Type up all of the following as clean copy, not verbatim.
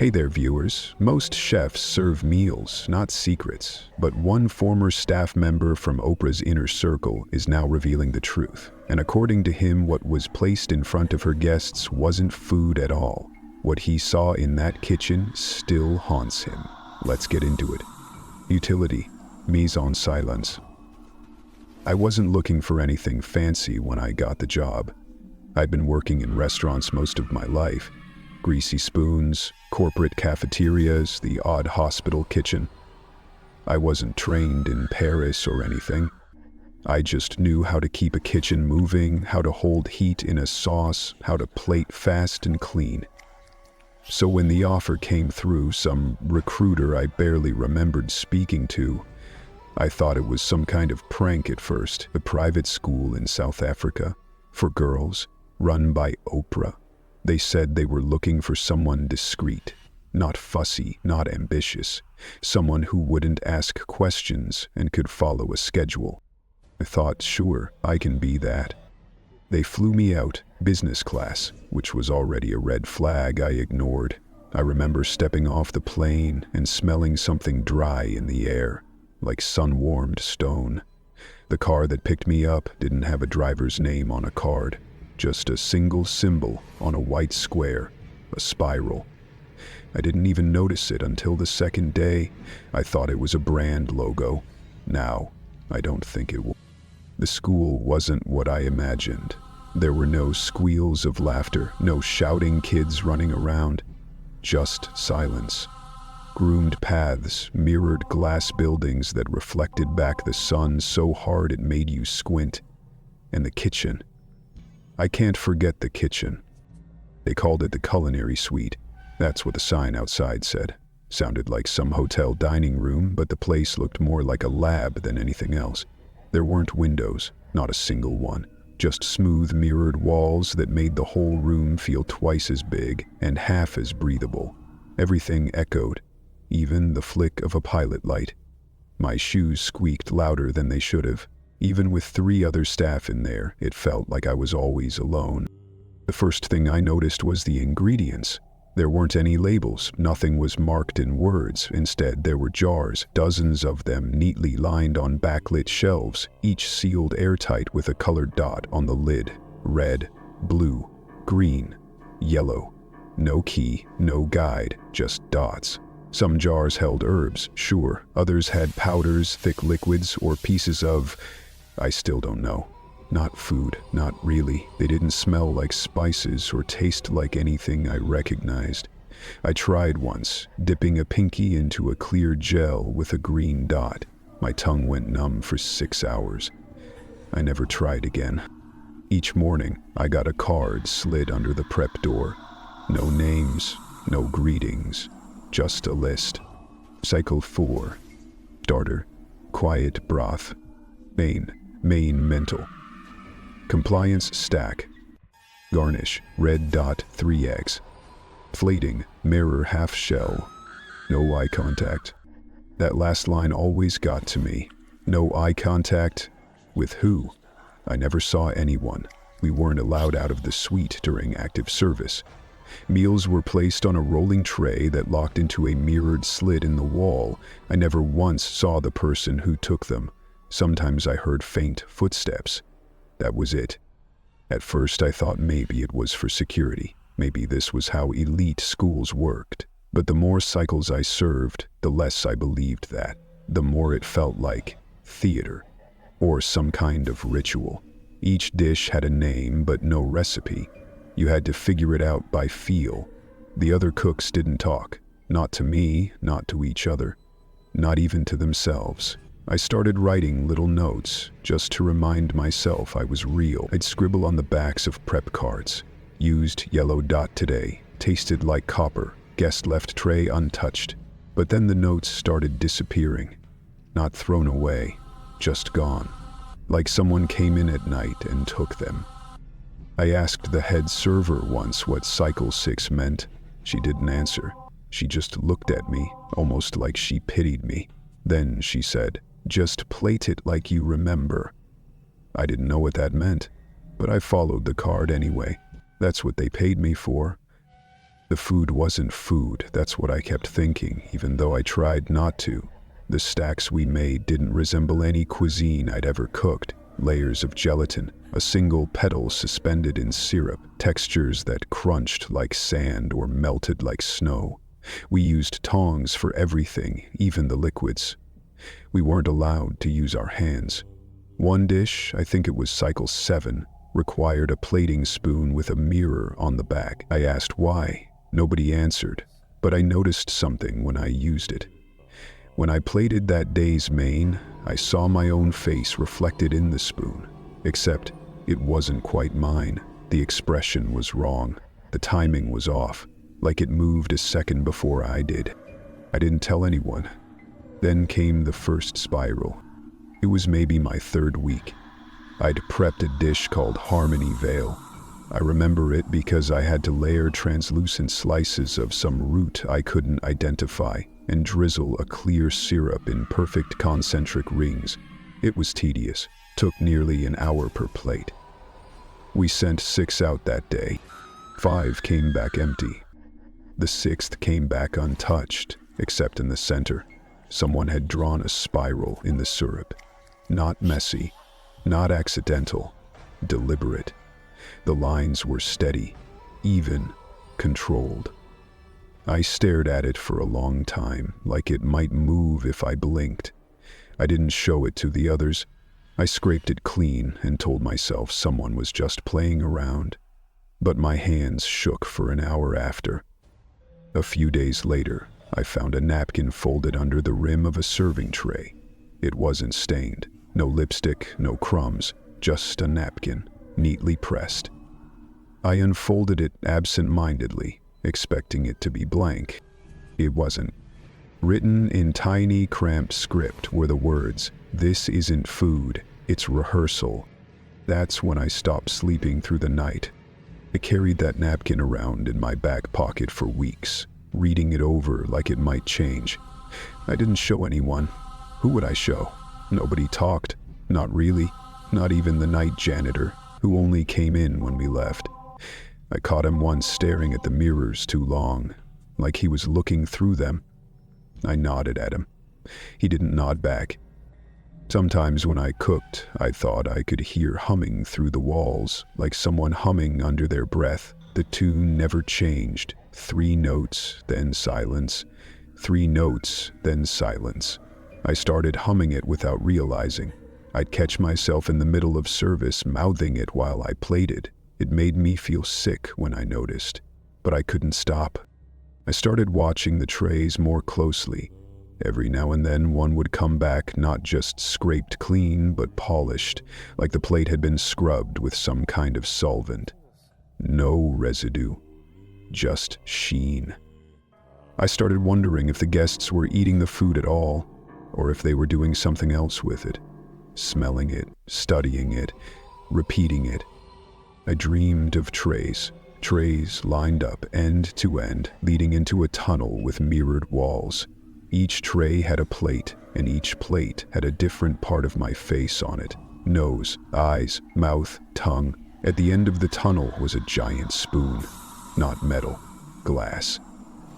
Hey there, viewers. Most chefs serve meals, not secrets. But one former staff member from Oprah's inner circle is now revealing the truth. And according to him, what was placed in front of her guests wasn't food at all. What he saw in that kitchen still haunts him. Let's get into it. Utility. Mise en silence. I wasn't looking for anything fancy when I got the job. I'd been working in restaurants most of my life. Greasy spoons, corporate cafeterias, the odd hospital kitchen. I wasn't trained in Paris or anything. I just knew how to keep a kitchen moving, how to hold heat in a sauce, how to plate fast and clean. So when the offer came through, some recruiter I barely remembered speaking to, I thought it was some kind of prank at first. A private school in South Africa for girls, run by Oprah. They said they were looking for someone discreet, not fussy, not ambitious, someone who wouldn't ask questions and could follow a schedule. I thought, sure, I can be that. They flew me out, business class, which was already a red flag I ignored. I remember stepping off the plane and smelling something dry in the air, like sun-warmed stone. The car that picked me up didn't have a driver's name on a card. Just a single symbol on a white square, a spiral. I didn't even notice it until the second day. I thought it was a brand logo. Now, I don't think it was. The school wasn't what I imagined. There were no squeals of laughter, no shouting kids running around. Just silence. Groomed paths, mirrored glass buildings that reflected back the sun so hard it made you squint. And the kitchen. I can't forget the kitchen. They called it the culinary suite. That's what the sign outside said. Sounded like some hotel dining room, but the place looked more like a lab than anything else. There weren't windows, not a single one. Just smooth mirrored walls that made the whole room feel twice as big and half as breathable. Everything echoed, even the flick of a pilot light. My shoes squeaked louder than they should have. Even with 3 other staff in there, it felt like I was always alone. The first thing I noticed was the ingredients. There weren't any labels, nothing was marked in words. Instead, there were jars, dozens of them neatly lined on backlit shelves, each sealed airtight with a colored dot on the lid. Red, blue, green, yellow. No key, no guide, just dots. Some jars held herbs, sure. Others had powders, thick liquids, or pieces of... I still don't know. Not food, not really. They didn't smell like spices or taste like anything I recognized. I tried once, dipping a pinky into a clear gel with a green dot. My tongue went numb for 6 hours. I never tried again. Each morning, I got a card slid under the prep door. No names, no greetings, just a list. Cycle 4. Starter, quiet broth. Main mental. Compliance stack. Garnish, red dot 3 eggs. Plating, mirror half shell. No eye contact. That last line always got to me. No eye contact? With who? I never saw anyone. We weren't allowed out of the suite during active service. Meals were placed on a rolling tray that locked into a mirrored slit in the wall. I never once saw the person who took them. Sometimes I heard faint footsteps. That was it. At first I thought maybe it was for security. Maybe this was how elite schools worked. But the more cycles I served, the less I believed that. The more it felt like theater, or some kind of ritual. Each dish had a name but no recipe. You had to figure it out by feel. The other cooks didn't talk. Not to me, not to each other. Not even to themselves. I started writing little notes, just to remind myself I was real. I'd scribble on the backs of prep cards. Used yellow dot today, tasted like copper, guest left tray untouched. But then the notes started disappearing. Not thrown away, just gone. Like someone came in at night and took them. I asked the head server once what cycle 6 meant. She didn't answer. She just looked at me, almost like she pitied me. Then she said, "Just plate it like you remember." I didn't know what that meant, but I followed the card anyway. That's what they paid me for. The food wasn't food, that's what I kept thinking, even though I tried not to. The stacks we made didn't resemble any cuisine I'd ever cooked. Layers of gelatin, a single petal suspended in syrup, textures that crunched like sand or melted like snow. We used tongs for everything, even the liquids. We weren't allowed to use our hands. One dish, I think it was cycle 7, required a plating spoon with a mirror on the back. I asked why. Nobody answered, but I noticed something when I used it. When I plated that day's main, I saw my own face reflected in the spoon, except it wasn't quite mine. The expression was wrong. The timing was off, like it moved a second before I did. I didn't tell anyone. Then came the first spiral. It was maybe my 3rd week. I'd prepped a dish called Harmony Veil. I remember it because I had to layer translucent slices of some root I couldn't identify and drizzle a clear syrup in perfect concentric rings. It was tedious, took nearly an hour per plate. We sent 6 out that day. 5 came back empty. The 6th came back untouched, except in the center. Someone had drawn a spiral in the syrup. Not messy, not accidental, deliberate. The lines were steady, even, controlled. I stared at it for a long time, like it might move if I blinked. I didn't show it to the others. I scraped it clean and told myself someone was just playing around. But my hands shook for an hour after. A few days later, I found a napkin folded under the rim of a serving tray. It wasn't stained. No lipstick, no crumbs, just a napkin, neatly pressed. I unfolded it absent-mindedly, expecting it to be blank. It wasn't. Written in tiny, cramped script were the words, "This isn't food, it's rehearsal." That's when I stopped sleeping through the night. I carried that napkin around in my back pocket for weeks, reading it over like it might change. I didn't show anyone. Who would I show? Nobody talked. Not really. Not even the night janitor, who only came in when we left. I caught him once staring at the mirrors too long, like he was looking through them. I nodded at him. He didn't nod back. Sometimes when I cooked, I thought I could hear humming through the walls, like someone humming under their breath. The tune never changed. 3 notes, then silence. 3 notes, then silence. I started humming it without realizing. I'd catch myself in the middle of service mouthing it while I plated. It made me feel sick when I noticed, but I couldn't stop. I started watching the trays more closely. Every now and then one would come back not just scraped clean, but polished, like the plate had been scrubbed with some kind of solvent. No residue, just sheen. I started wondering if the guests were eating the food at all, or if they were doing something else with it. Smelling it, studying it, repeating it. I dreamed of trays lined up end to end, leading into a tunnel with mirrored walls. Each tray had a plate, and each plate had a different part of my face on it. Nose, eyes, mouth, tongue. At the end of the tunnel was a giant spoon. Not metal, glass.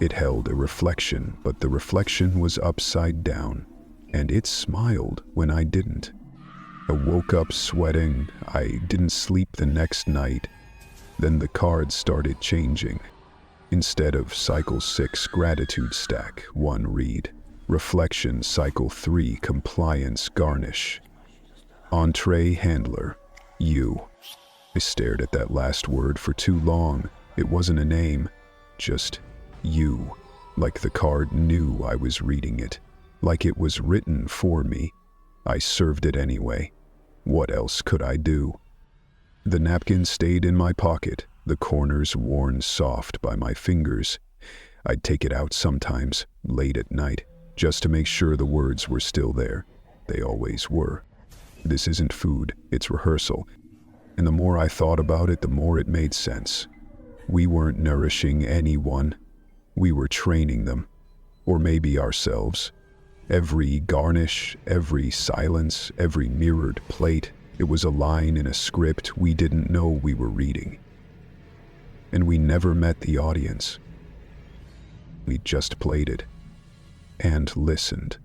It held a reflection, but the reflection was upside down, and it smiled when I didn't. I woke up sweating. I didn't sleep the next night. Then the cards started changing. Instead of cycle 6 gratitude stack, 1 read. Reflection cycle 3 compliance garnish. Entree handler, you. I stared at that last word for too long. It wasn't a name, just you. Like the card knew I was reading it. Like it was written for me. I served it anyway. What else could I do? The napkin stayed in my pocket, the corners worn soft by my fingers. I'd take it out sometimes, late at night, just to make sure the words were still there. They always were. This isn't food, it's rehearsal. And the more I thought about it, the more it made sense. We weren't nourishing anyone. We were training them. Or maybe ourselves. Every garnish, every silence, every mirrored plate, it was a line in a script we didn't know we were reading. And we never met the audience. We just played it. And listened.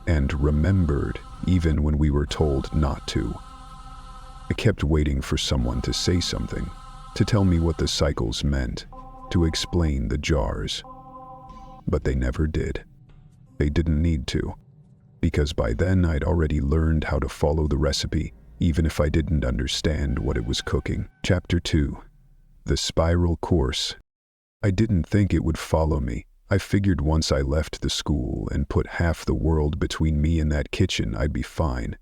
And remembered even when we were told not to. I kept waiting for someone to say something, to tell me what the cycles meant, to explain the jars. But they never did. They didn't need to, because by then I'd already learned how to follow the recipe, even if I didn't understand what it was cooking. Chapter 2. The Spiral Course. I didn't think it would follow me. I figured once I left the school and put half the world between me and that kitchen, I'd be fine.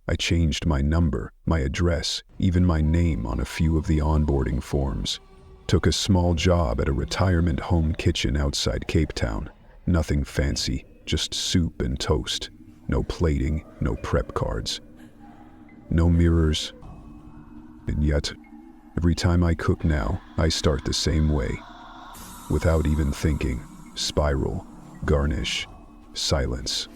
I changed my number, my address, even my name on a few of the onboarding forms. Took a small job at a retirement home kitchen outside Cape Town. Nothing fancy, just soup and toast. No plating, no prep cards. No mirrors. And yet, every time I cook now, I start the same way. Without even thinking. Spiral, garnish, silence.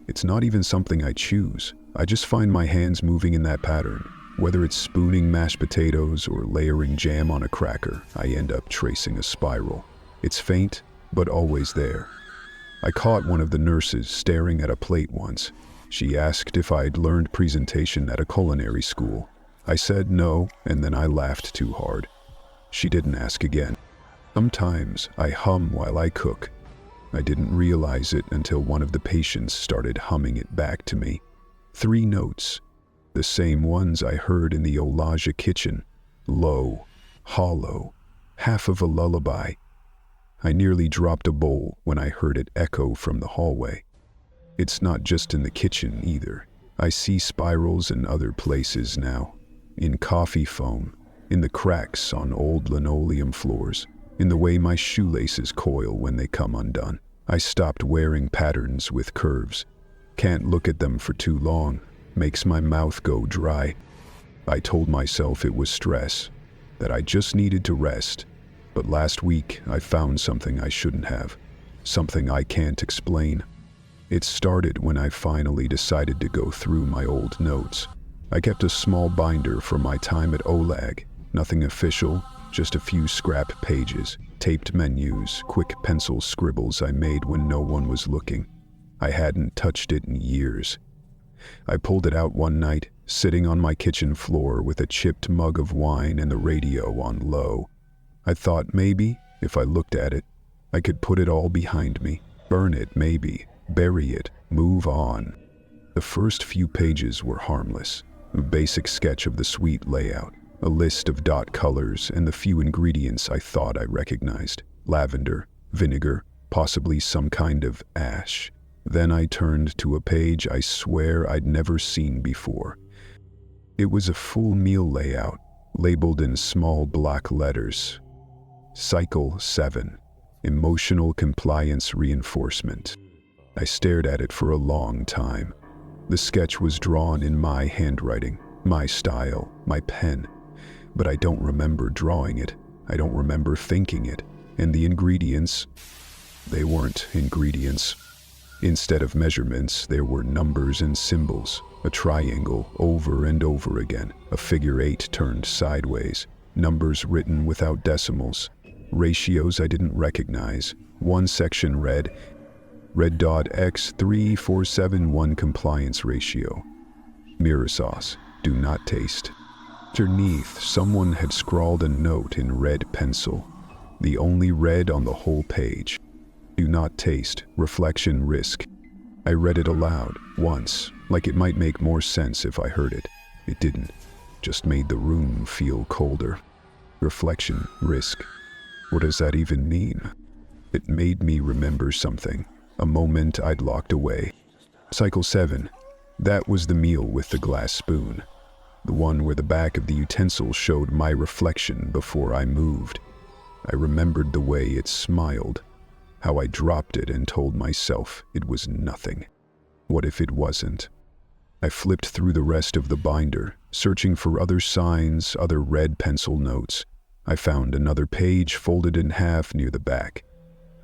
It's not even something I choose. I just find my hands moving in that pattern. Whether it's spooning mashed potatoes or layering jam on a cracker, I end up tracing a spiral. It's faint, but always there. I caught one of the nurses staring at a plate once. She asked if I'd learned presentation at a culinary school. I said no, and then I laughed too hard. She didn't ask again. Sometimes I hum while I cook. I didn't realize it until one of the patients started humming it back to me. 3 notes, the same ones I heard in the Olaja kitchen. Low, hollow, half of a lullaby. I nearly dropped a bowl when I heard it echo from the hallway. It's not just in the kitchen either. I see spirals in other places now. In coffee foam, in the cracks on old linoleum floors, in the way my shoelaces coil when they come undone. I stopped wearing patterns with curves. Can't look at them for too long. Makes my mouth go dry. I told myself it was stress, that I just needed to rest. But last week, I found something I shouldn't have. Something I can't explain. It started when I finally decided to go through my old notes. I kept a small binder from my time at OLAG. Nothing official. Just a few scrap pages, taped menus, quick pencil scribbles I made when no one was looking. I hadn't touched it in years. I pulled it out one night, sitting on my kitchen floor with a chipped mug of wine and the radio on low. I thought maybe, if I looked at it, I could put it all behind me. Burn it maybe, bury it, move on. The first few pages were harmless. A basic sketch of the sweet layout. A list of dot colors and the few ingredients I thought I recognized. Lavender, vinegar, possibly some kind of ash. Then I turned to a page I swear I'd never seen before. It was a full meal layout, labeled in small block letters. Cycle 7, Emotional Compliance Reinforcement. I stared at it for a long time. The sketch was drawn in my handwriting, my style, my pen. But I don't remember drawing it. I don't remember thinking it. And the ingredients, they weren't ingredients. Instead of measurements, there were numbers and symbols. A triangle over and over again. A figure 8 turned sideways. Numbers written without decimals. Ratios I didn't recognize. One section read, red dot X3471 compliance ratio. Mirror sauce, do not taste. Underneath, someone had scrawled a note in red pencil, the only red on the whole page. Do not taste, reflection risk. I read it aloud, once, like it might make more sense if I heard it. It didn't, just made the room feel colder. Reflection risk. What does that even mean? It made me remember something, a moment I'd locked away. Cycle 7, that was the meal with the glass spoon. The one where the back of the utensil showed my reflection before I moved. I remembered the way it smiled, how I dropped it and told myself it was nothing. What if it wasn't? I flipped through the rest of the binder, searching for other signs, other red pencil notes. I found another page folded in half near the back.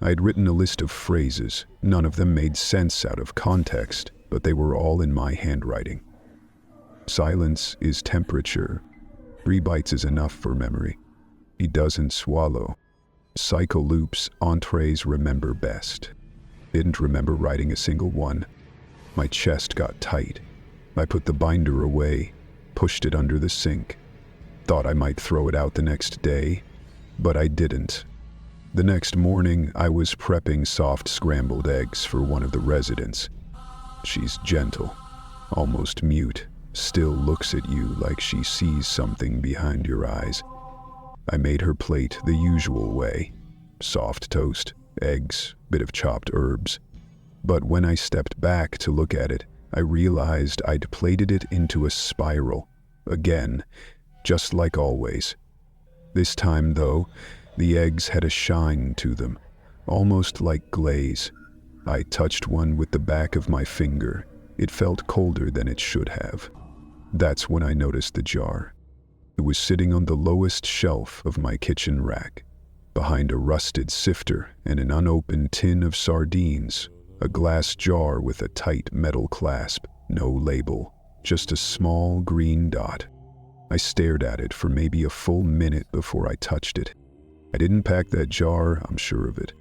I had written a list of phrases. None of them made sense out of context, but they were all in my handwriting. Silence is temperature. 3 bites is enough for memory. He doesn't swallow. Cycle loops, entrees remember best. Didn't remember writing a single one. My chest got tight. I put the binder away, pushed it under the sink. Thought I might throw it out the next day, but I didn't. The next morning, I was prepping soft scrambled eggs for one of the residents. She's gentle, almost mute, still looks at you like she sees something behind your eyes. I made her plate the usual way. Soft toast, eggs, bit of chopped herbs. But when I stepped back to look at it, I realized I'd plated it into a spiral. Again, just like always. This time, though, the eggs had a shine to them, almost like glaze. I touched one with the back of my finger. It felt colder than it should have. That's when I noticed the jar. It was sitting on the lowest shelf of my kitchen rack, behind a rusted sifter and an unopened tin of sardines, a glass jar with a tight metal clasp, no label, just a small green dot. I stared at it for maybe a full minute before I touched it. I didn't pack that jar, I'm sure of it.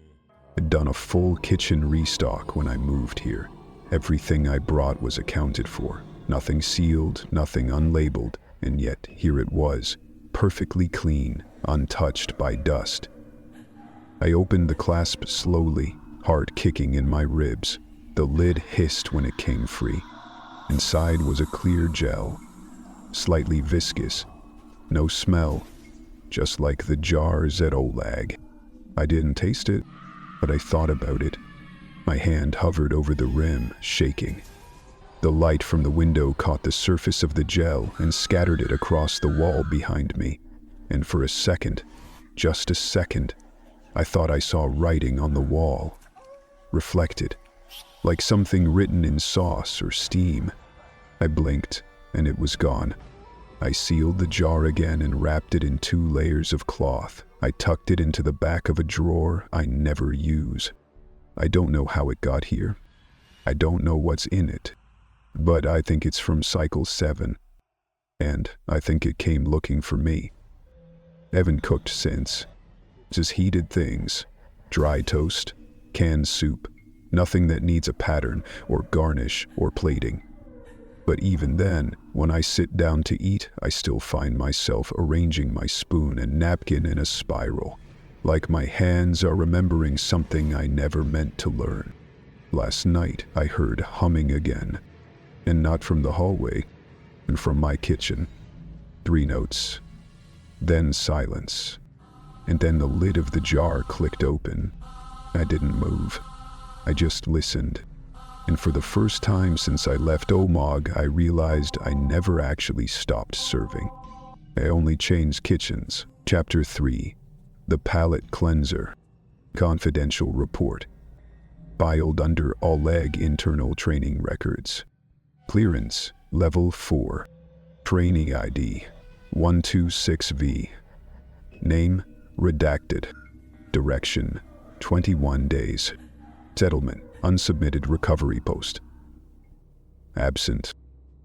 I'd done a full kitchen restock when I moved here. Everything I brought was accounted for. Nothing sealed, nothing unlabeled, and yet here it was, perfectly clean, untouched by dust. I opened the clasp slowly, heart kicking in my ribs. The lid hissed when it came free. Inside was a clear gel, slightly viscous, no smell, just like the jars at Olag. I didn't taste it, but I thought about it. My hand hovered over the rim, shaking. The light from the window caught the surface of the gel and scattered it across the wall behind me. And for a second, just a second, I thought I saw writing on the wall. Reflected, like something written in sauce or steam. I blinked, and it was gone. I sealed the jar again and wrapped it in 2 layers of cloth. I tucked it into the back of a drawer I never use. I don't know how it got here. I don't know what's in it. But I think it's from Cycle 7. And I think it came looking for me. Haven't cooked since. Just heated things. Dry toast, canned soup. Nothing that needs a pattern or garnish or plating. But even then, when I sit down to eat, I still find myself arranging my spoon and napkin in a spiral, like my hands are remembering something I never meant to learn. Last night, I heard humming again, and not from the hallway, and from my kitchen. 3 notes, then silence, and then the lid of the jar clicked open. I didn't move. I just listened. And for the first time since I left Omag, I realized I never actually stopped serving. I only changed kitchens. Chapter 3. The Palate Cleanser. Confidential report. Filed under Oleg internal training records. Clearance, Level 4. Training ID, 126V. Name, redacted. Direction, 21 days. Settlement, unsubmitted recovery post. Absent.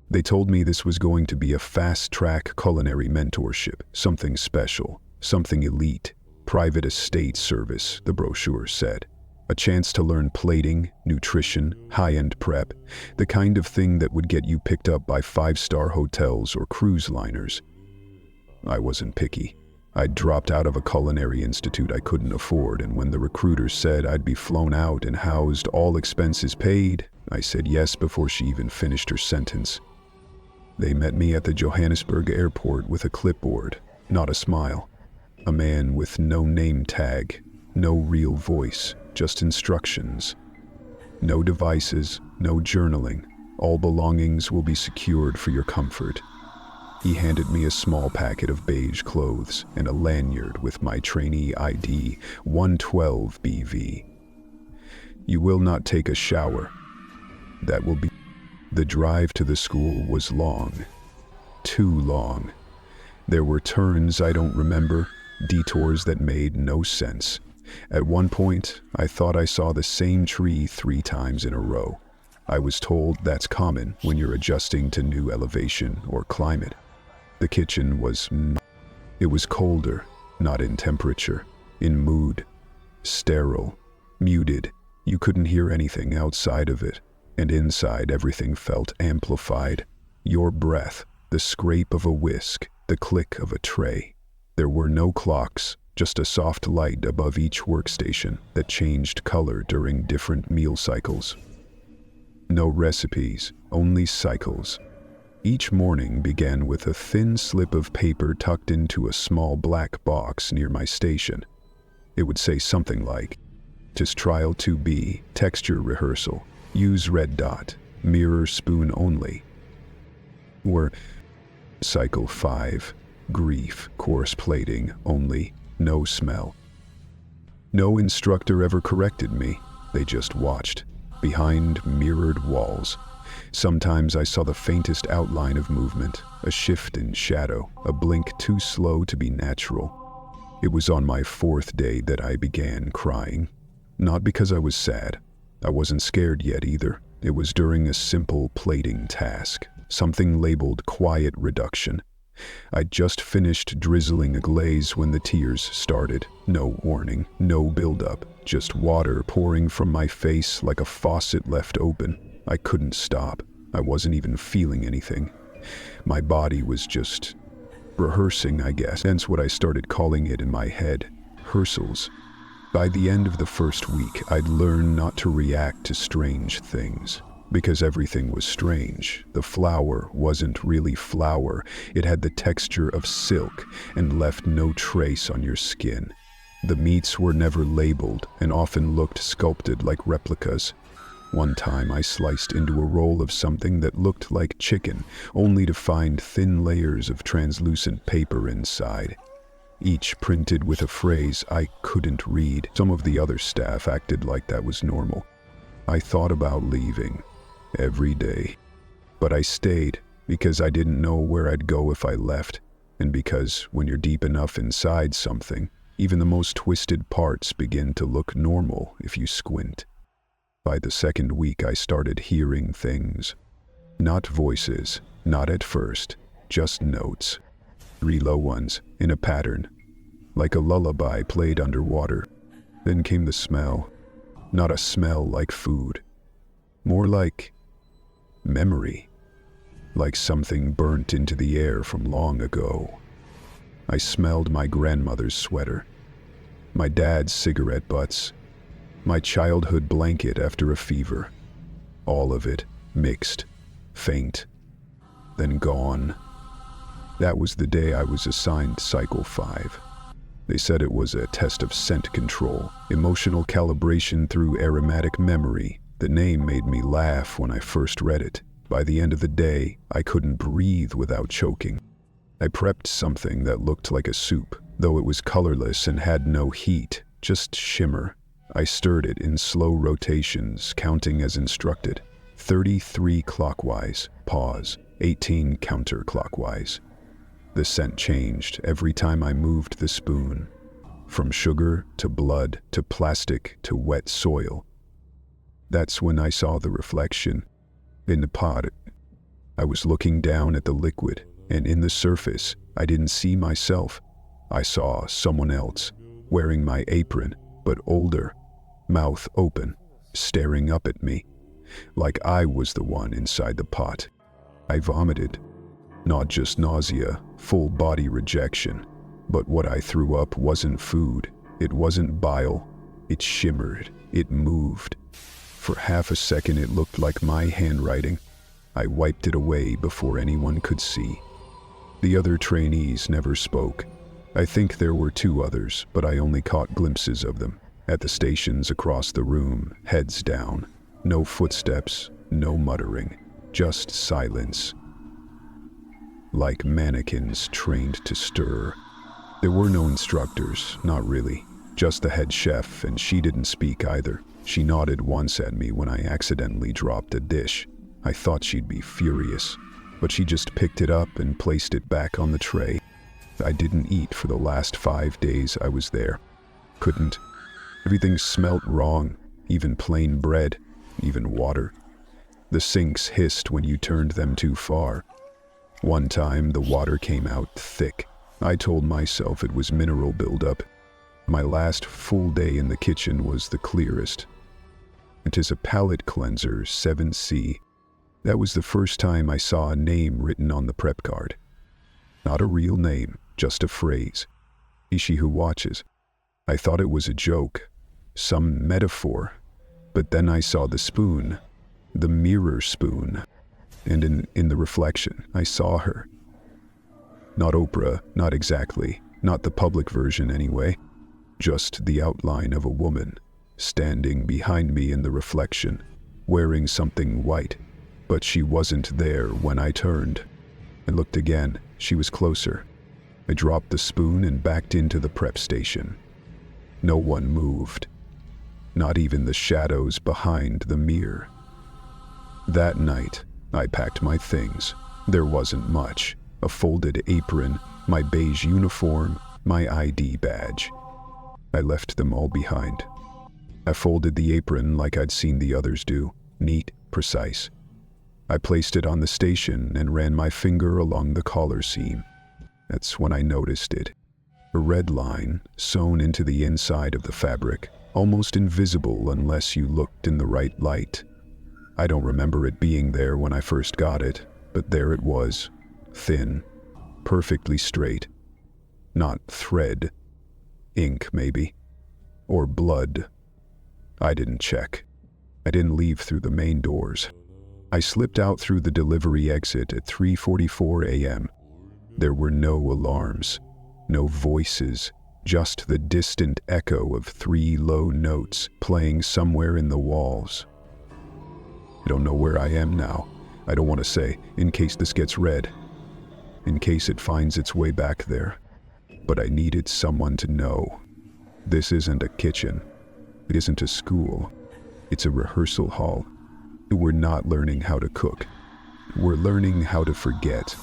They told me this was going to be a fast-track culinary mentorship, something special, something elite, private estate service, the brochure said. A chance to learn plating, nutrition, high-end prep, the kind of thing that would get you picked up by 5-star hotels or cruise liners. I wasn't picky. I'd dropped out of a culinary institute I couldn't afford, and when the recruiter said I'd be flown out and housed, all expenses paid, I said yes before she even finished her sentence. They met me at the Johannesburg airport with a clipboard, not a smile. A man with no name tag, no real voice, just instructions. No devices, no journaling. All belongings will be secured for your comfort. He handed me a small packet of beige clothes and a lanyard with my trainee ID, 112BV. You will not take a shower. That will be... The drive to the school was long. Too long. There were turns I don't remember, detours that made no sense. At one point, I thought I saw the same tree 3 times in a row. I was told that's common when you're adjusting to new elevation or climate. The kitchen was... It was colder, not in temperature, in mood, sterile, muted. You couldn't hear anything outside of it, and inside everything felt amplified. Your breath, the scrape of a whisk, the click of a tray. There were no clocks, just a soft light above each workstation that changed color during different meal cycles. No recipes, only cycles. Each morning began with a thin slip of paper tucked into a small black box near my station. It would say something like, "Tis trial 2B, texture rehearsal, use red dot, mirror spoon only." Or cycle 5, grief, coarse plating only, no smell. No instructor ever corrected me, they just watched, behind mirrored walls. Sometimes I saw the faintest outline of movement, a shift in shadow, a blink too slow to be natural. It was on my 4th day that I began crying. Not because I was sad. I wasn't scared yet either. It was during a simple plating task, something labeled quiet reduction. I'd just finished drizzling a glaze when the tears started. No warning, no buildup, just water pouring from my face like a faucet left open. I couldn't stop. I wasn't even feeling anything. My body was just rehearsing, I guess. That's what I started calling it in my head, rehearsals. By the end of the first week, I'd learned not to react to strange things. Because everything was strange. The flour wasn't really flour. It had the texture of silk and left no trace on your skin. The meats were never labeled and often looked sculpted like replicas. One time I sliced into a roll of something that looked like chicken, only to find thin layers of translucent paper inside, each printed with a phrase I couldn't read. Some of the other staff acted like that was normal. I thought about leaving every day, but I stayed because I didn't know where I'd go if I left, and because when you're deep enough inside something, even the most twisted parts begin to look normal if you squint. By the 2nd week, I started hearing things. Not voices, not at first, just notes. 3 low ones, in a pattern, like a lullaby played underwater. Then came the smell. Not a smell like food. More like memory. Like something burnt into the air from long ago. I smelled my grandmother's sweater, my dad's cigarette butts, my childhood blanket after a fever. All of it mixed, faint, then gone. That was the day I was assigned Cycle 5. They said it was a test of scent control, emotional calibration through aromatic memory. The name made me laugh when I first read it. By the end of the day, I couldn't breathe without choking. I prepped something that looked like a soup, though it was colorless and had no heat, just shimmer. I stirred it in slow rotations, counting as instructed. 33 clockwise, pause, 18 counterclockwise. The scent changed every time I moved the spoon, from sugar to blood to plastic to wet soil. That's when I saw the reflection. In the pot, I was looking down at the liquid, and in the surface, I didn't see myself. I saw someone else, wearing my apron, but older, mouth open, staring up at me, like I was the one inside the pot. I vomited. Not just nausea, full body rejection, but what I threw up wasn't food. It wasn't bile. It shimmered. It moved. For half a second it looked like my handwriting. I wiped it away before anyone could see. The other trainees never spoke. I think there were 2 others, but I only caught glimpses of them. At the stations across the room, heads down. No footsteps, no muttering, just silence. Like mannequins trained to stir. There were no instructors, not really. Just the head chef, and she didn't speak either. She nodded once at me when I accidentally dropped a dish. I thought she'd be furious, but she just picked it up and placed it back on the tray. I didn't eat for the last 5 days I was there. Couldn't. Everything smelt wrong, even plain bread, even water. The sinks hissed when you turned them too far. One time the water came out thick. I told myself it was mineral buildup. My last full day in the kitchen was the clearest. It is a palate cleanser, 7C. That was the first time I saw a name written on the prep card. Not a real name, just a phrase. She who watches. I thought it was a joke, some metaphor. But then I saw the spoon, the mirror spoon. And in the reflection, I saw her. Not Oprah, not exactly, not the public version anyway. Just the outline of a woman, standing behind me in the reflection, wearing something white. But she wasn't there when I turned. I looked again. She was closer. I dropped the spoon and backed into the prep station. No one moved. Not even the shadows behind the mirror. That night, I packed my things. There wasn't much. A folded apron, my beige uniform, my ID badge. I left them all behind. I folded the apron like I'd seen the others do, neat, precise. I placed it on the station and ran my finger along the collar seam. That's when I noticed it. A red line sewn into the inside of the fabric, almost invisible unless you looked in the right light. I don't remember it being there when I first got it, but there it was, thin, perfectly straight. Not thread. Ink, maybe. Or blood. I didn't check. I didn't leave through the main doors. I slipped out through the delivery exit at 3:44 a.m. There were no alarms, no voices, just the distant echo of 3 low notes playing somewhere in the walls. I don't know where I am now. I don't want to say, in case this gets read, in case it finds its way back there. But I needed someone to know. This isn't a kitchen. It isn't a school. It's a rehearsal hall. We're not learning how to cook. We're learning how to forget,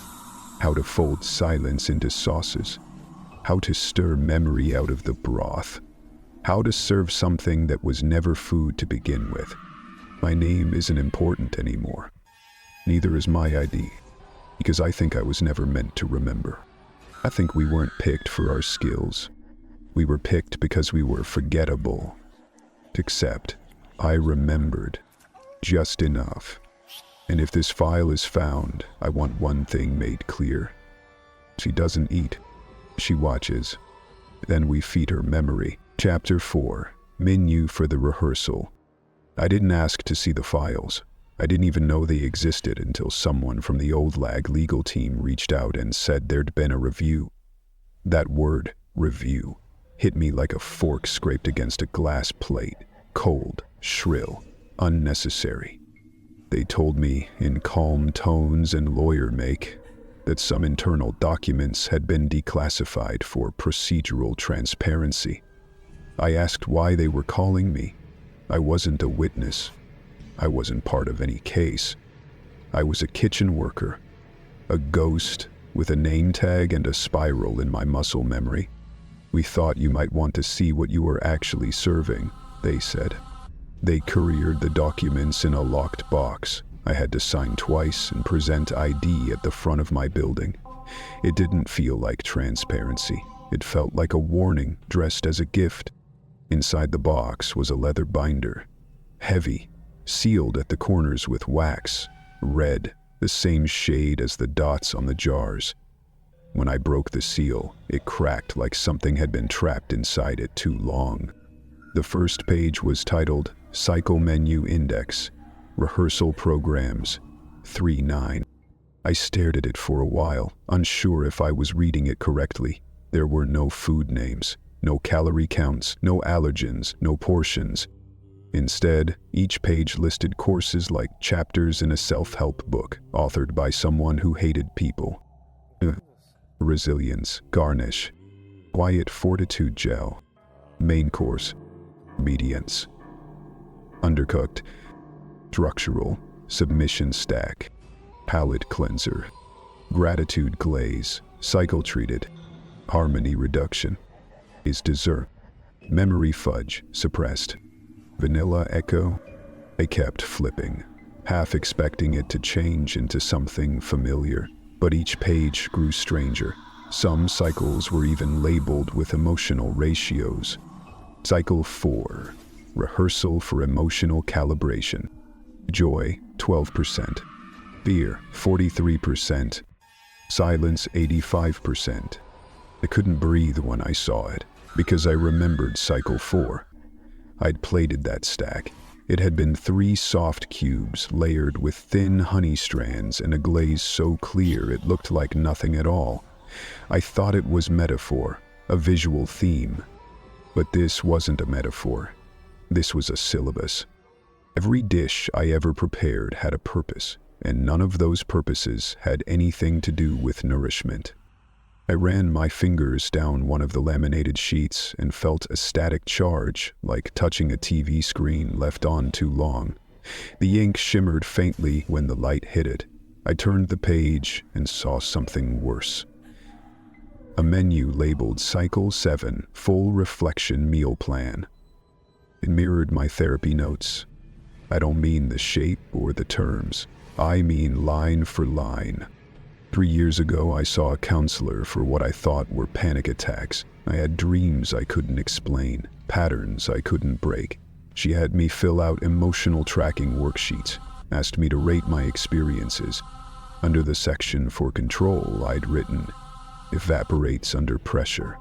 how to fold silence into sauces, how to stir memory out of the broth, how to serve something that was never food to begin with. My name isn't important anymore. Neither is my ID, because I think I was never meant to remember. I think we weren't picked for our skills. We were picked because we were forgettable. Except, I remembered. Just enough. And if this file is found, I want one thing made clear. She doesn't eat. She watches. Then we feed her memory. Chapter 4. Menu for the rehearsal. I didn't ask to see the files. I didn't even know they existed until someone from the old lag legal team reached out and said there'd been a review. That word, review, hit me like a fork scraped against a glass plate. Cold, shrill, unnecessary. They told me, in calm tones and lawyer make, that some internal documents had been declassified for procedural transparency. I asked why they were calling me. I wasn't a witness. I wasn't part of any case. I was a kitchen worker, a ghost with a name tag and a spiral in my muscle memory. We thought you might want to see what you were actually serving, they said. They couriered the documents in a locked box. I had to sign twice and present ID at the front of my building. It didn't feel like transparency. It felt like a warning dressed as a gift. Inside the box was a leather binder, heavy, sealed at the corners with wax, red, the same shade as the dots on the jars. When I broke the seal, it cracked like something had been trapped inside it too long. The first page was titled Cycle Menu Index, Rehearsal Programs, 3-9. I stared at it for a while, unsure if I was reading it correctly. There were no food names, no calorie counts, no allergens, no portions. Instead, each page listed courses like chapters in a self-help book, authored by someone who hated people. Resilience, garnish, quiet fortitude gel, main course, obedience, undercooked, structural, submission stack, palate cleanser, gratitude glaze, cycle treated, harmony reduction, is dessert, memory fudge, suppressed, vanilla echo. I kept flipping, half expecting it to change into something familiar, but each page grew stranger, Some cycles were even labeled with emotional ratios. Cycle 4, rehearsal for emotional calibration. Joy, 12%. Fear, 43%. Silence, 85%. I couldn't breathe when I saw it, because I remembered Cycle 4. I'd plated that stack. It had been 3 soft cubes layered with thin honey strands and a glaze so clear it looked like nothing at all. I thought it was metaphor, a visual theme. But this wasn't a metaphor. This was a syllabus. Every dish I ever prepared had a purpose, and none of those purposes had anything to do with nourishment. I ran my fingers down one of the laminated sheets and felt a static charge, like touching a TV screen left on too long. The ink shimmered faintly when the light hit it. I turned the page and saw something worse. A menu labeled Cycle 7 Full Reflection Meal Plan. It mirrored my therapy notes. I don't mean the shape or the terms. I mean line for line. 3 years ago, I saw a counselor for what I thought were panic attacks. I had dreams I couldn't explain, patterns I couldn't break. She had me fill out emotional tracking worksheets, asked me to rate my experiences. Under the section for control, I'd written, evaporates under pressure,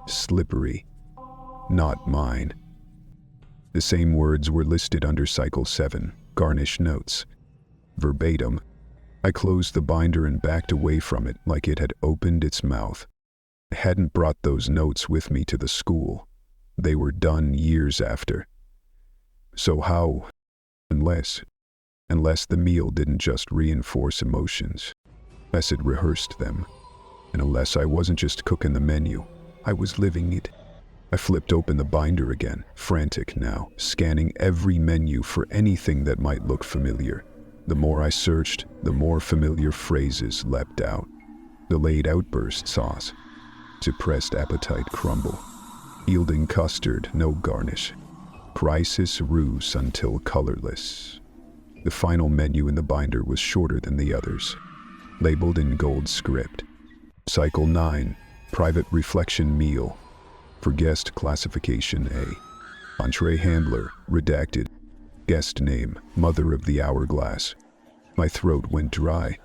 slippery, not mine. The same words were listed under Cycle 7, garnish notes. Verbatim, I closed the binder and backed away from it like it had opened its mouth. I hadn't brought those notes with me to the school. They were done years after. So how, unless the meal didn't just reinforce emotions, unless it rehearsed them, and unless I wasn't just cooking the menu, I was living it. I flipped open the binder again, frantic now, scanning every menu for anything that might look familiar. The more I searched, the more familiar phrases leapt out. Delayed outburst sauce, suppressed appetite crumble, yielding custard, no garnish, crisis ruse until colorless. The final menu in the binder was shorter than the others, labeled in gold script. Cycle 9, private reflection meal, for guest classification A. Entree handler, redacted. Guest name, Mother of the Hourglass. My throat went dry,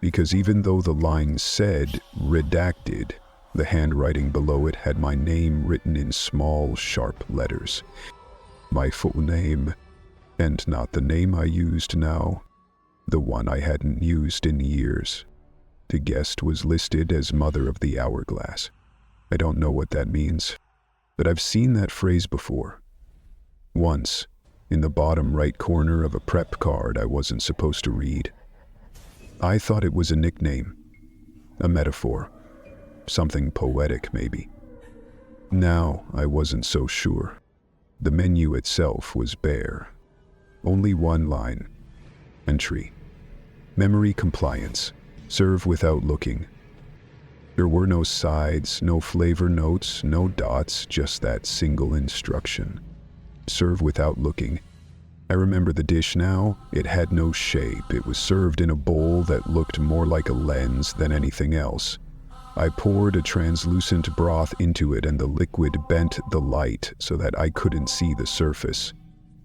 because even though the line said redacted, the handwriting below it had my name written in small, sharp letters. My full name, and not the name I used now, the one I hadn't used in years. The guest was listed as Mother of the Hourglass. I don't know what that means, but I've seen that phrase before. Once, in the bottom right corner of a prep card I wasn't supposed to read. I thought it was a nickname, a metaphor, something poetic maybe. Now I wasn't so sure. The menu itself was bare. Only one line. Entry. Memory compliance. Serve without looking. There were no sides, no flavor notes, no dots, just that single instruction. Serve without looking. I remember the dish now. It had no shape. It was served in a bowl that looked more like a lens than anything else. I poured a translucent broth into it and the liquid bent the light so that I couldn't see the surface.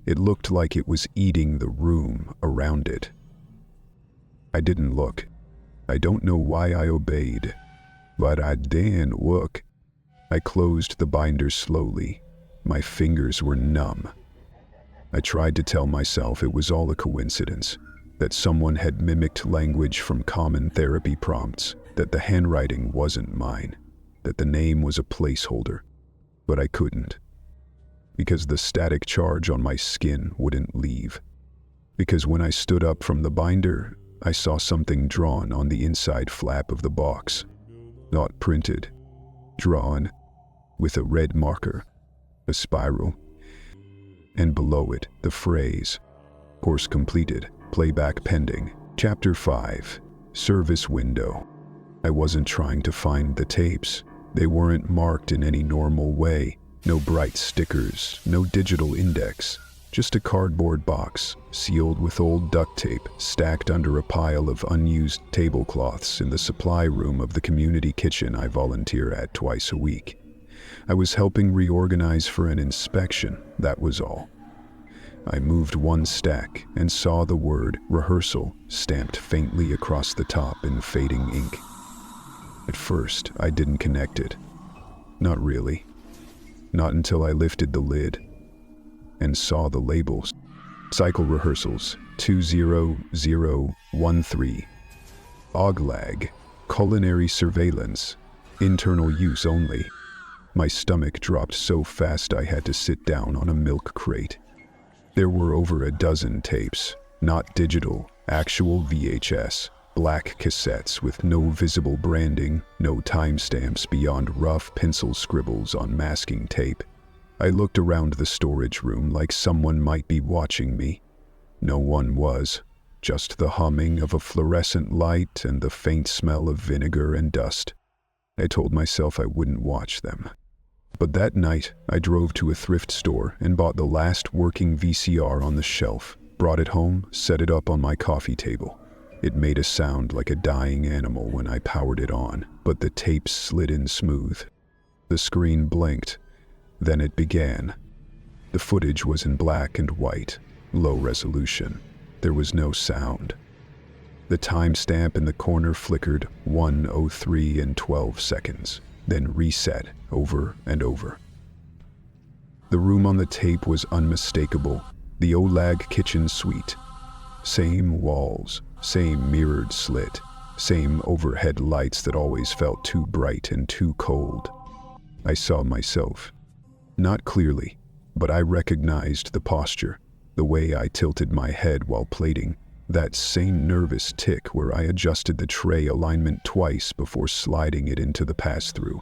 It looked like it was eating the room around it. I didn't look. I don't know why I obeyed, but I didn't look. I closed the binder slowly. My fingers were numb. I tried to tell myself it was all a coincidence, that someone had mimicked language from common therapy prompts, that the handwriting wasn't mine, that the name was a placeholder. But I couldn't. Because the static charge on my skin wouldn't leave. Because when I stood up from the binder, I saw something drawn on the inside flap of the box. Not printed. Drawn with a red marker. A spiral, and below it, the phrase, course completed, playback pending. Chapter 5, service window. I wasn't trying to find the tapes. They weren't marked in any normal way. No bright stickers, no digital index. Just a cardboard box, sealed with old duct tape, stacked under a pile of unused tablecloths in the supply room of the community kitchen I volunteer at twice a week. I was helping reorganize for an inspection, that was all. I moved one stack and saw the word rehearsal stamped faintly across the top in fading ink. At first, I didn't connect it. Not really. Not until I lifted the lid and saw the labels. Cycle rehearsals, 20013. Oglag, culinary surveillance, internal use only. My stomach dropped so fast I had to sit down on a milk crate. There were over a dozen tapes, not digital, actual VHS, black cassettes with no visible branding, no timestamps beyond rough pencil scribbles on masking tape. I looked around the storage room like someone might be watching me. No one was, just the humming of a fluorescent light and the faint smell of vinegar and dust. I told myself I wouldn't watch them. But that night, I drove to a thrift store and bought the last working VCR on the shelf, brought it home, set it up on my coffee table. It made a sound like a dying animal when I powered it on, but the tape slid in smooth. The screen blinked. Then it began. The footage was in black and white, low resolution. There was no sound. The timestamp in the corner flickered 1:03 and 12 seconds, then reset over and over. The room on the tape was unmistakable, the Olag kitchen suite. Same walls, same mirrored slit, same overhead lights that always felt too bright and too cold. I saw myself. Not clearly, but I recognized the posture, the way I tilted my head while plating, that same nervous tick where I adjusted the tray alignment twice before sliding it into the pass-through.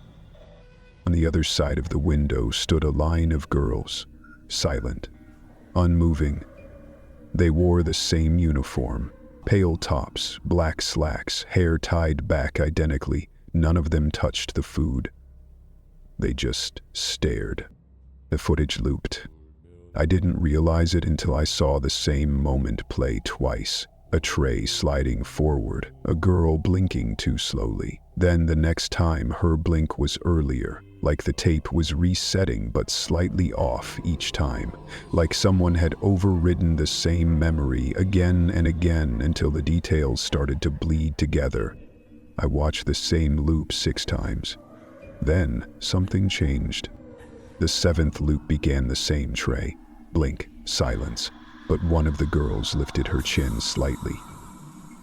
On the other side of the window stood a line of girls, silent, unmoving. They wore the same uniform, pale tops, black slacks, hair tied back identically. None of them touched the food. They just stared. The footage looped. I didn't realize it until I saw the same moment play twice. A tray sliding forward, a girl blinking too slowly. Then the next time her blink was earlier, like the tape was resetting but slightly off each time, like someone had overridden the same memory again and again until the details started to bleed together. I watched the same loop 6 times. Then something changed. The 7th loop began the same tray. Blink, silence, but one of the girls lifted her chin slightly.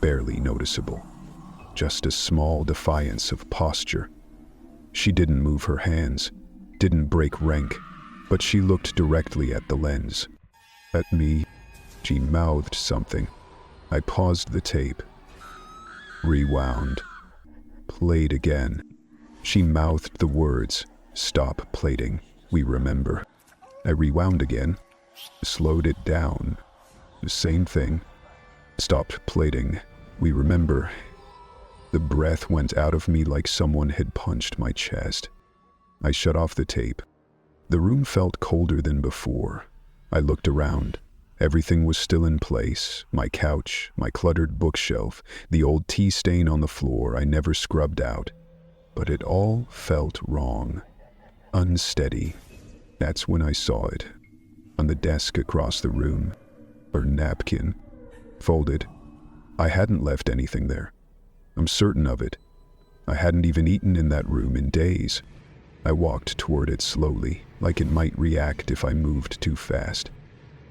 Barely noticeable. Just a small defiance of posture. She didn't move her hands, didn't break rank, but she looked directly at the lens. At me, she mouthed something. I paused the tape. Rewound. Played again. She mouthed the words, "Stop plating. We remember." I rewound again, slowed it down. The same thing. "Stopped plating. We remember." The breath went out of me like someone had punched my chest. I shut off the tape. The room felt colder than before. I looked around. Everything was still in place. My couch, my cluttered bookshelf, the old tea stain on the floor I never scrubbed out. But it all felt wrong. Unsteady. That's when I saw it. On the desk across the room. Her napkin. Folded. I hadn't left anything there. I'm certain of it. I hadn't even eaten in that room in days. I walked toward it slowly, like it might react if I moved too fast.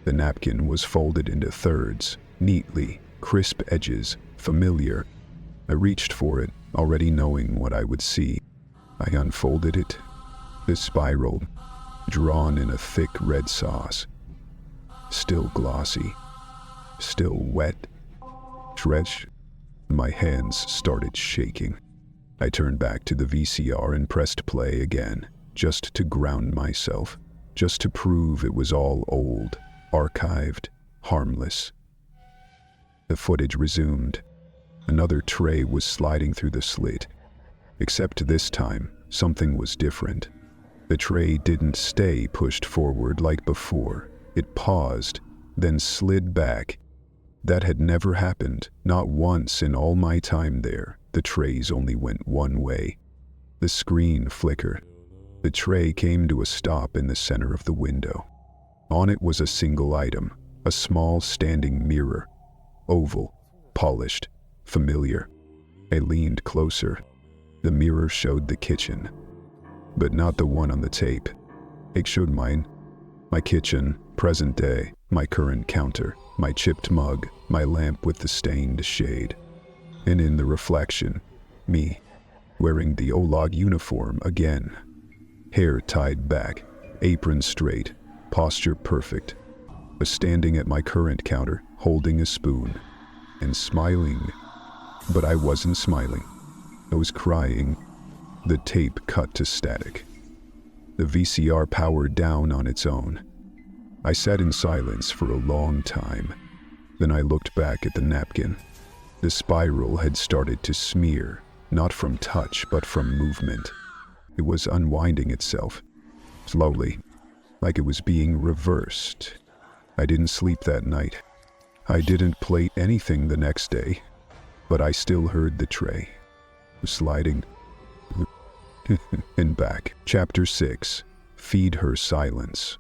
The napkin was folded into thirds, neatly, crisp edges, familiar. I reached for it, already knowing what I would see. I unfolded it. The spiral, drawn in a thick red sauce. Still glossy. Still wet. Stretch. My hands started shaking. I turned back to the VCR and pressed play again, just to ground myself, just to prove it was all old, archived, harmless. The footage resumed. Another tray was sliding through the slit. Except this time, something was different. The tray didn't stay pushed forward like before. It paused, then slid back. That had never happened, not once in all my time there. The trays only went one way. The screen flickered. The tray came to a stop in the center of the window. On it was a single item, a small standing mirror. Oval, polished, familiar. I leaned closer. The mirror showed the kitchen, but not the one on the tape. It showed mine. My kitchen, present day, my current counter, my chipped mug, my lamp with the stained shade. And in the reflection, me, wearing the OLOG uniform again. Hair tied back, apron straight, posture perfect. Was standing at my current counter, holding a spoon, and smiling. But I wasn't smiling. I was crying. The tape cut to static. The VCR powered down on its own. I sat in silence for a long time. Then I looked back at the napkin. The spiral had started to smear, not from touch, but from movement. It was unwinding itself, slowly, like it was being reversed. I didn't sleep that night. I didn't plate anything the next day, but I still heard the tray sliding and back. Chapter 6. Feed her silence.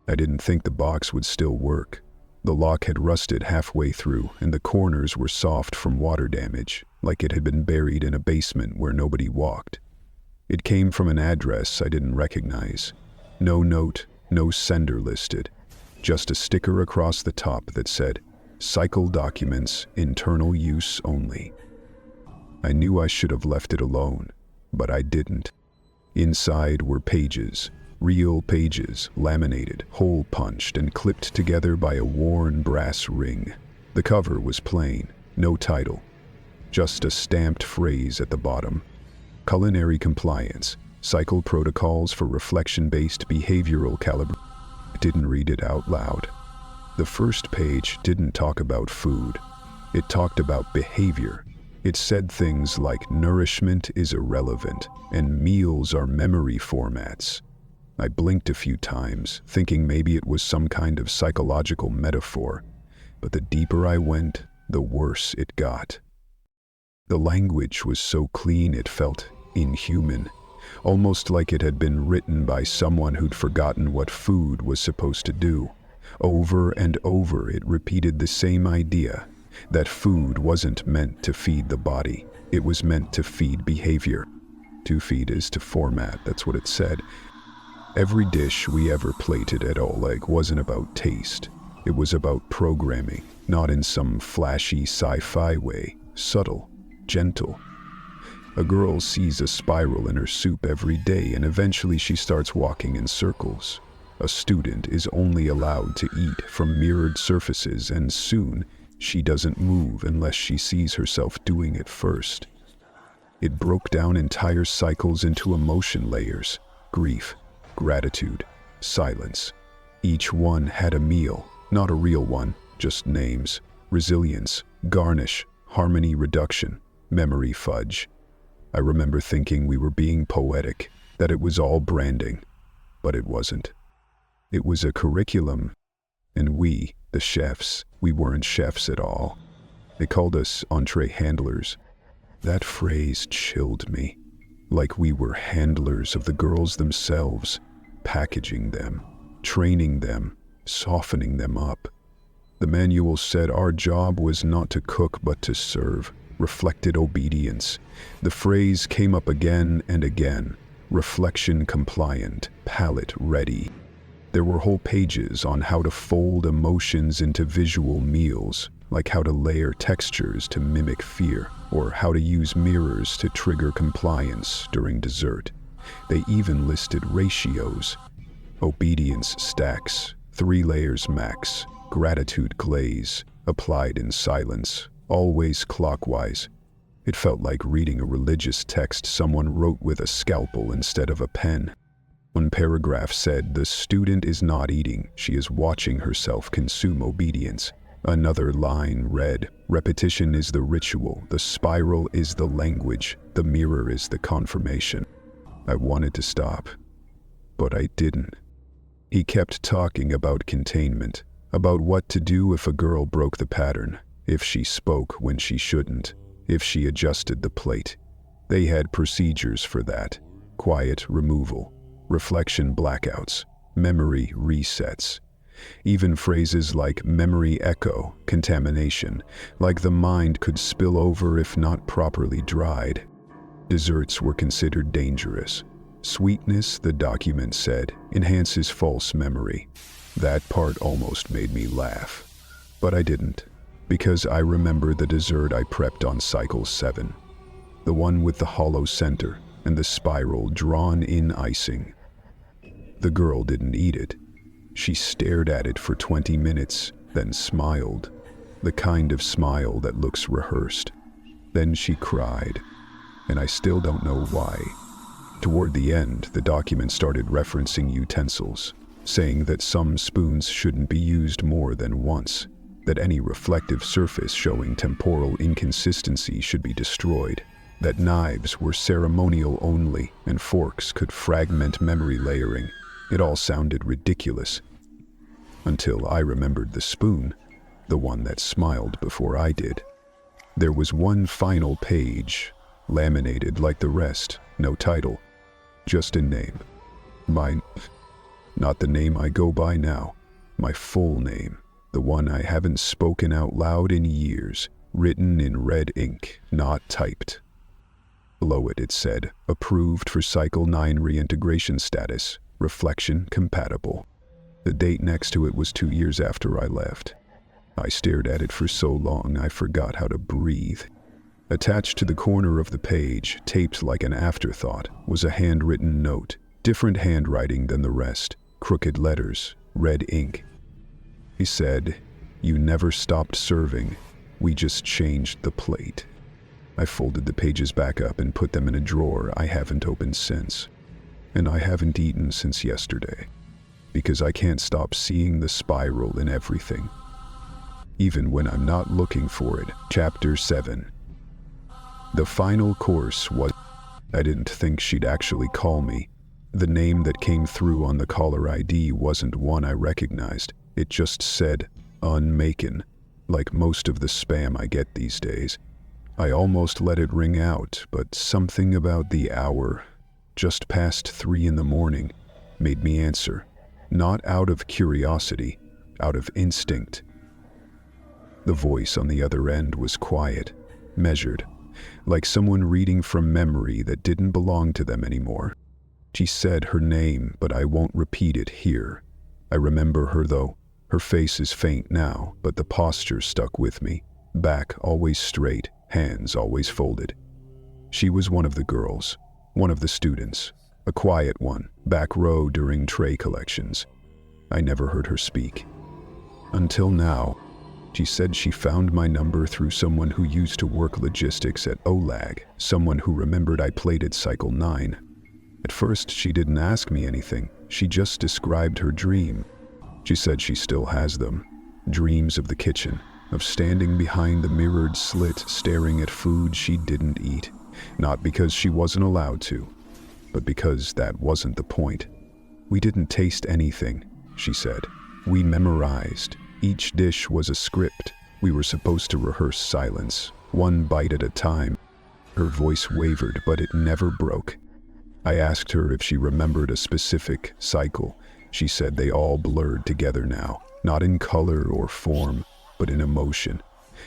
I didn't think the box would still work. The lock had rusted halfway through, and the corners were soft from water damage, like it had been buried in a basement where nobody walked. It came from an address I didn't recognize. No note, no sender listed. Just a sticker across the top that said, "Cycle documents, internal use only." I knew I should have left it alone, but I didn't. Inside were pages, real pages, laminated, hole-punched, and clipped together by a worn brass ring. The cover was plain, no title, just a stamped phrase at the bottom. Culinary compliance, cycle protocols for reflection-based behavioral calibration. I didn't read it out loud. The first page didn't talk about food. It talked about behavior. It said things like nourishment is irrelevant and meals are memory formats. I blinked a few times, thinking maybe it was some kind of psychological metaphor, but the deeper I went, the worse it got. The language was so clean it felt inhuman, almost like it had been written by someone who'd forgotten what food was supposed to do. Over and over it repeated the same idea, that food wasn't meant to feed the body, it was meant to feed behavior. To feed is to format, that's what it said. Every dish we ever plated at Oleg wasn't about taste, it was about programming, not in some flashy sci-fi way, subtle, gentle. A girl sees a spiral in her soup every day and eventually she starts walking in circles. A student is only allowed to eat from mirrored surfaces and soon she doesn't move unless she sees herself doing it first. It broke down entire cycles into emotion layers: grief, gratitude, silence. Each one had a meal, not a real one, just names: resilience, garnish, harmony reduction, memory fudge. I remember thinking we were being poetic, that it was all branding, but it wasn't. It was a curriculum, and we, the chefs, we weren't chefs at all. They called us entree handlers. That phrase chilled me, like we were handlers of the girls themselves, packaging them, training them, softening them up. The manual said our job was not to cook but to serve, reflected obedience. The phrase came up again and again: reflection compliant, palate ready. There were whole pages on how to fold emotions into visual meals, like how to layer textures to mimic fear, or how to use mirrors to trigger compliance during dessert. They even listed ratios: obedience stacks, 3 layers max, gratitude glaze, applied in silence, always clockwise. It felt like reading a religious text someone wrote with a scalpel instead of a pen. One paragraph said, "The student is not eating, she is watching herself consume obedience." Another line read, "Repetition is the ritual, the spiral is the language, the mirror is the confirmation." I wanted to stop, but I didn't. He kept talking about containment, about what to do if a girl broke the pattern, if she spoke when she shouldn't, if she adjusted the plate. They had procedures for that: quiet removal, reflection blackouts, memory resets. Even phrases like memory echo, contamination, like the mind could spill over if not properly dried. Desserts were considered dangerous. Sweetness, the document said, enhances false memory. That part almost made me laugh. But I didn't, because I remember the dessert I prepped on cycle 7. The one with the hollow center and the spiral drawn-in icing. The girl didn't eat it. She stared at it for 20 minutes, then smiled. The kind of smile that looks rehearsed. Then she cried, and I still don't know why. Toward the end, the document started referencing utensils, saying that some spoons shouldn't be used more than once, that any reflective surface showing temporal inconsistency should be destroyed, that knives were ceremonial only and forks could fragment memory layering. It all sounded ridiculous, until I remembered the spoon, the one that smiled before I did. There was one final page, laminated like the rest, no title, just a name. Mine, not the name I go by now, my full name, the one I haven't spoken out loud in years, written in red ink, not typed. Below it said, approved for cycle 9 reintegration status, reflection compatible. The date next to it was 2 years after I left. I stared at it for so long I forgot how to breathe. Attached to the corner of the page, taped like an afterthought, was a handwritten note, different handwriting than the rest, crooked letters, red ink. He said, "You never stopped serving. We just changed the plate." I folded the pages back up and put them in a drawer I haven't opened since. And I haven't eaten since yesterday, because I can't stop seeing the spiral in everything. Even when I'm not looking for it. Chapter 7. The final course was, I didn't think she'd actually call me. The name that came through on the caller ID wasn't one I recognized. It just said, Unmaken, like most of the spam I get these days. I almost let it ring out, but something about the hour, just past 3 in the morning, made me answer, not out of curiosity, out of instinct. The voice on the other end was quiet, measured, like someone reading from memory that didn't belong to them anymore. She said her name, but I won't repeat it here. I remember her though. Her face is faint now, but the posture stuck with me. Back always straight, hands always folded. She was one of the girls, one of the students, a quiet one, back row during tray collections. I never heard her speak. Until now. She said she found my number through someone who used to work logistics at OLAG, someone who remembered I plated cycle 9. At first, she didn't ask me anything. She just described her dream. She said she still has them. Dreams of the kitchen, of standing behind the mirrored slit staring at food she didn't eat. Not because she wasn't allowed to, but because that wasn't the point. We didn't taste anything, she said. We memorized. Each dish was a script. We were supposed to rehearse silence, one bite at a time. Her voice wavered, but it never broke. I asked her if she remembered a specific cycle. She said they all blurred together now, not in color or form, but in emotion.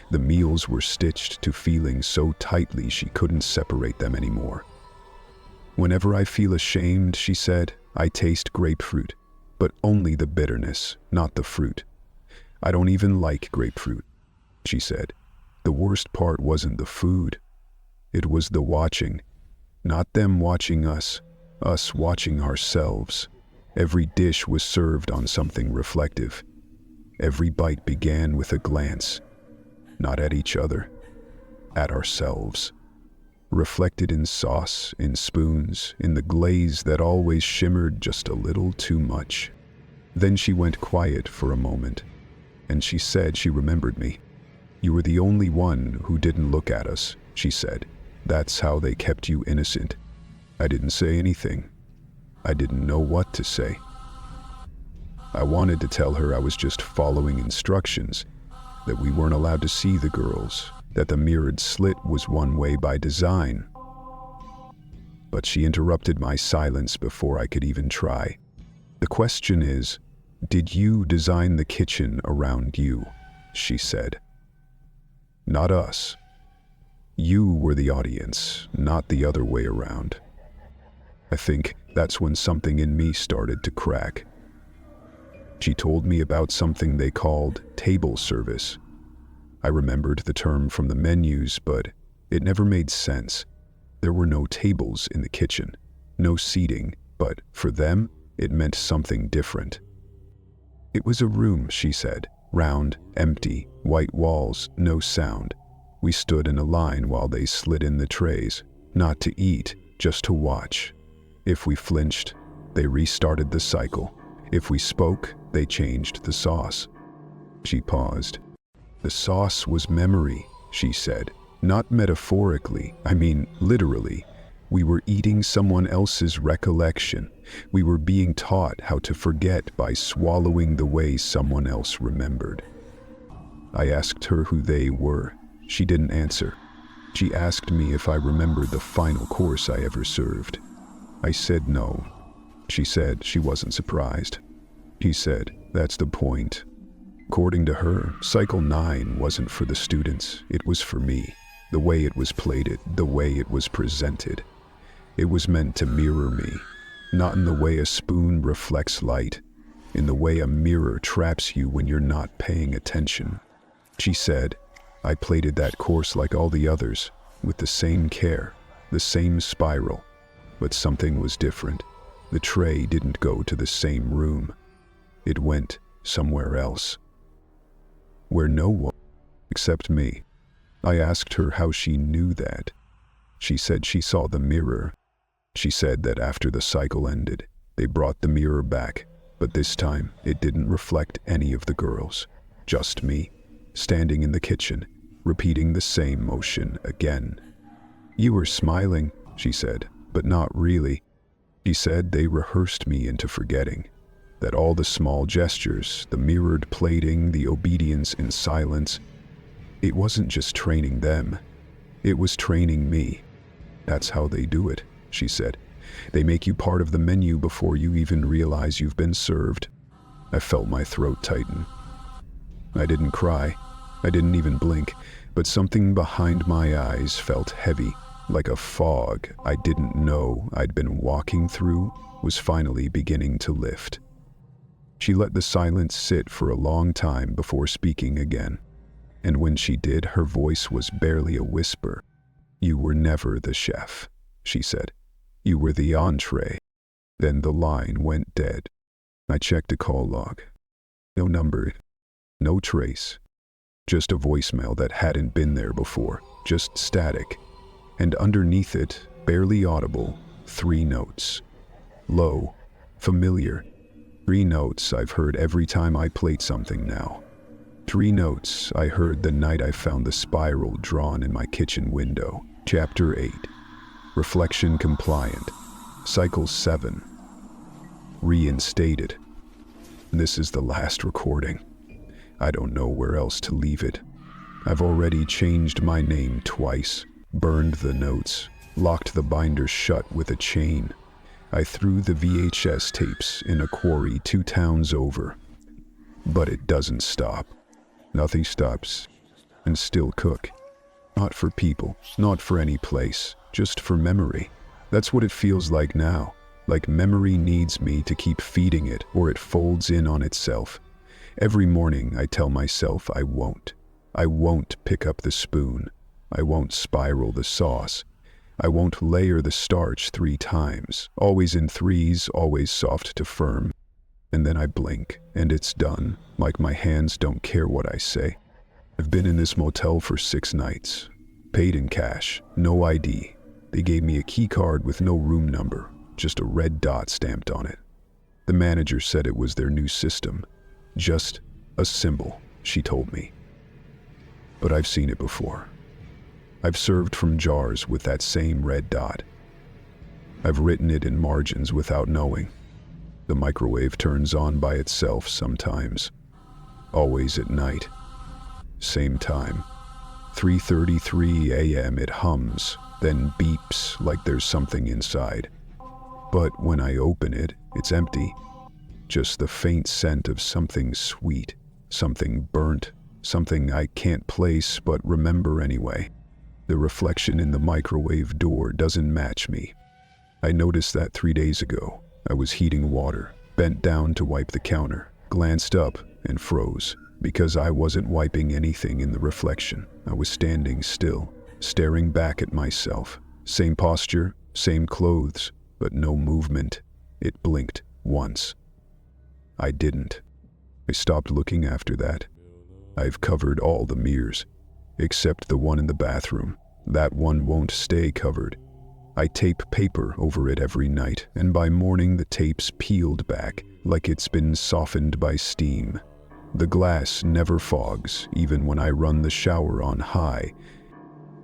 The meals were stitched to feelings so tightly she couldn't separate them anymore. Whenever I feel ashamed, she said, I taste grapefruit, but only the bitterness, not the fruit. I don't even like grapefruit, she said. The worst part wasn't the food. It was the watching. Not them watching us watching ourselves. Every dish was served on something reflective. Every bite began with a glance, not at each other, at ourselves. Reflected in sauce, in spoons, in the glaze that always shimmered just a little too much. Then she went quiet for a moment, and she said she remembered me. You were the only one who didn't look at us, she said. That's how they kept you innocent. I didn't say anything. I didn't know what to say. I wanted to tell her I was just following instructions, that we weren't allowed to see the girls, that the mirrored slit was one way by design. But she interrupted my silence before I could even try. The question is, did you design the kitchen around you? She said. Not us. You were the audience, not the other way around. I think that's when something in me started to crack. She told me about something they called table service. I remembered the term from the menus, but it never made sense. There were no tables in the kitchen, no seating, but for them, it meant something different. It was a room, she said, round, empty, white walls, no sound. We stood in a line while they slid in the trays, not to eat, just to watch. If we flinched, they restarted the cycle. If we spoke, they changed the sauce. She paused. The sauce was memory, she said. Not metaphorically, I mean literally. We were eating someone else's recollection. We were being taught how to forget by swallowing the way someone else remembered. I asked her who they were. She didn't answer. She asked me if I remembered the final course I ever served. I said no. She said she wasn't surprised. She said, that's the point. According to her, Cycle 9 wasn't for the students, it was for me. The way it was plated, the way it was presented. It was meant to mirror me, not in the way a spoon reflects light, in the way a mirror traps you when you're not paying attention. She said, I plated that course like all the others, with the same care, the same spiral, but something was different. The tray didn't go to the same room. It went somewhere else, where no one except me. I asked her how she knew that. She said she saw the mirror. She said that after the cycle ended, they brought the mirror back, but this time it didn't reflect any of the girls, just me, standing in the kitchen, repeating the same motion again. You were smiling, she said, but not really. She said they rehearsed me into forgetting, that all the small gestures, the mirrored plating, the obedience in silence, it wasn't just training them, it was training me. That's how they do it, she said. They make you part of the menu before you even realize you've been served. I felt my throat tighten. I didn't cry, I didn't even blink, but something behind my eyes felt heavy, like a fog I didn't know I'd been walking through was finally beginning to lift. She let the silence sit for a long time before speaking again. And when she did, her voice was barely a whisper. You were never the chef, she said. You were the entree. Then the line went dead. I checked a call log. No number, no trace. Just a voicemail that hadn't been there before, just static. And underneath it, barely audible, 3 notes. Low, familiar. 3 notes I've heard every time I plate something now. 3 notes I heard the night I found the spiral drawn in my kitchen window. Chapter 8. Reflection compliant. Cycle 7. Reinstated. This is the last recording. I don't know where else to leave it. I've already changed my name twice, burned the notes, locked the binder shut with a chain. I threw the VHS tapes in a quarry 2 towns over. But it doesn't stop. Nothing stops. And still cook. Not for people, not for any place, just for memory. That's what it feels like now. Like memory needs me to keep feeding it, or it folds in on itself. Every morning I tell myself I won't. I won't pick up the spoon. I won't spiral the sauce. I won't layer the starch 3 times, always in 3s, always soft to firm. And then I blink, and it's done, like my hands don't care what I say. I've been in this motel for 6 nights. Paid in cash, no ID. They gave me a key card with no room number, just a red dot stamped on it. The manager said it was their new system. Just a symbol, she told me. But I've seen it before. I've served from jars with that same red dot. I've written it in margins without knowing. The microwave turns on by itself sometimes. Always at night. Same time. 3:33 a.m. it hums, then beeps like there's something inside. But when I open it, it's empty. Just the faint scent of something sweet, something burnt, something I can't place but remember anyway. The reflection in the microwave door doesn't match me. I noticed that 3 days ago. I was heating water, bent down to wipe the counter, glanced up and froze. Because I wasn't wiping anything in the reflection. I was standing still, staring back at myself. Same posture, same clothes, but no movement. It blinked once. I didn't. I stopped looking after that. I've covered all the mirrors, except the one in the bathroom. That one won't stay covered. I tape paper over it every night, and by morning the tape's peeled back, like it's been softened by steam. The glass never fogs, even when I run the shower on high.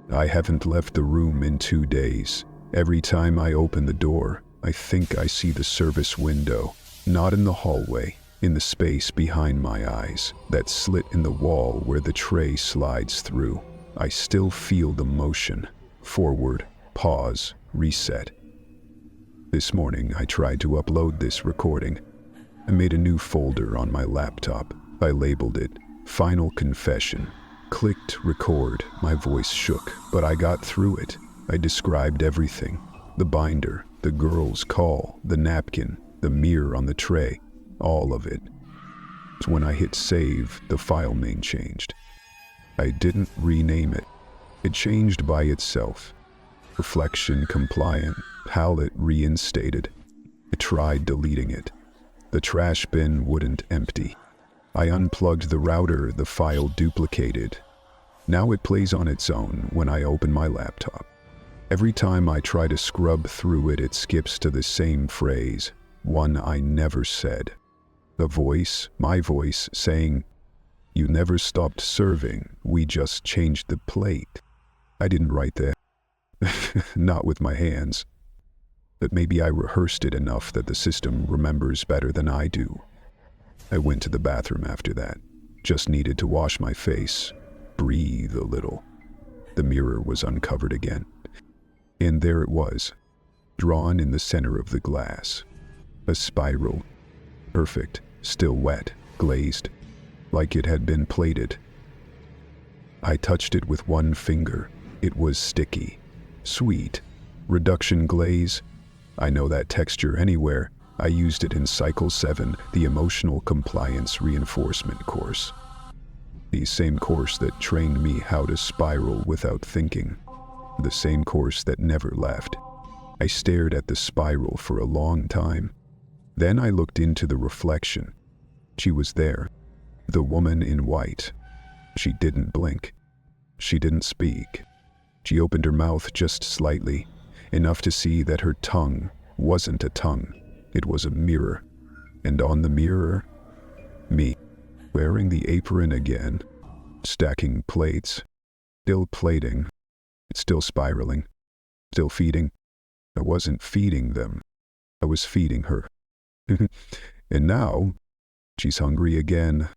I haven't left the room in 2 days. Every time I open the door, I think I see the service window. Not in the hallway, in the space behind my eyes, that slit in the wall where the tray slides through. I still feel the motion. Forward, pause, reset. This morning I tried to upload this recording. I made a new folder on my laptop. I labeled it Final Confession. Clicked record. My voice shook, but I got through it. I described everything. The binder, the girl's call, the napkin, the mirror on the tray, all of it. When I hit save, the file name changed. I didn't rename it. It changed by itself. Reflection compliant, palate reinstated. I tried deleting it. The trash bin wouldn't empty. I unplugged the router, the file duplicated. Now it plays on its own when I open my laptop. Every time I try to scrub through it, it skips to the same phrase, one I never said. The voice, my voice, saying, "You never stopped serving, we just changed the plate." I didn't write that. Not with my hands. But maybe I rehearsed it enough that the system remembers better than I do. I went to the bathroom after that. Just needed to wash my face, breathe a little. The mirror was uncovered again. And there it was, drawn in the center of the glass. A spiral. Perfect, still wet, glazed, like it had been plated. I touched it with one finger. It was sticky, sweet, reduction glaze. I know that texture anywhere. I used it in Cycle 7, the Emotional Compliance Reinforcement course. The same course that trained me how to spiral without thinking. The same course that never left. I stared at the spiral for a long time. Then I looked into the reflection. She was there. The woman in white. She didn't blink. She didn't speak. She opened her mouth just slightly, enough to see that her tongue wasn't a tongue. It was a mirror, and on the mirror, me, wearing the apron again, stacking plates, still plating, still spiraling, still feeding. I wasn't feeding them. I was feeding her. And now, she's hungry again,